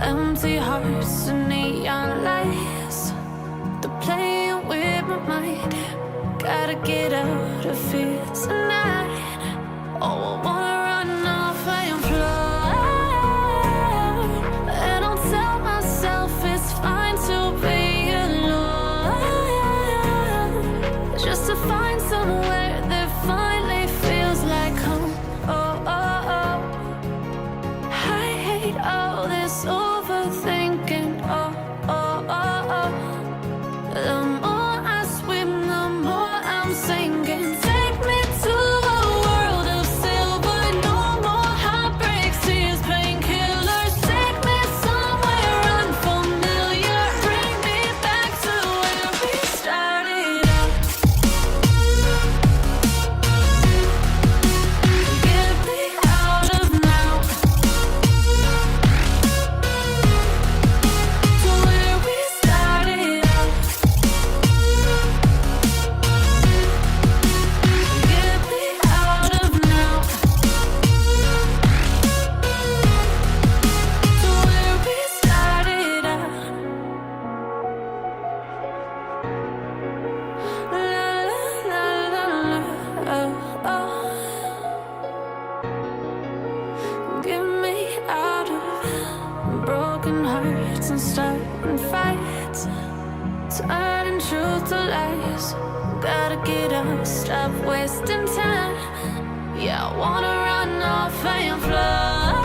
Empty hearts and neon lights, they're playing with my mind. Gotta get out of here tonight. Oh, I wanna run off and fly. And I'll tell myself it's fine to be alone, just to find somewhere that finally feels like home. Oh, oh, oh. I hate all this overthinking. Oh, oh, oh, oh. The more I swim, the more I'm sinking. Take me to a world of silver. No more heartbreaks, tears, painkillers. Take me somewhere unfamiliar. Bring me back to where we started out. Get me out of now, to where we started out. Get me out of now, to where we started out. La la la la la, oh, oh. Get me out of broken hearts and starting fights, turning truth to lies. Gotta get up, stop wasting time. Yeah, I wanna run off and fly.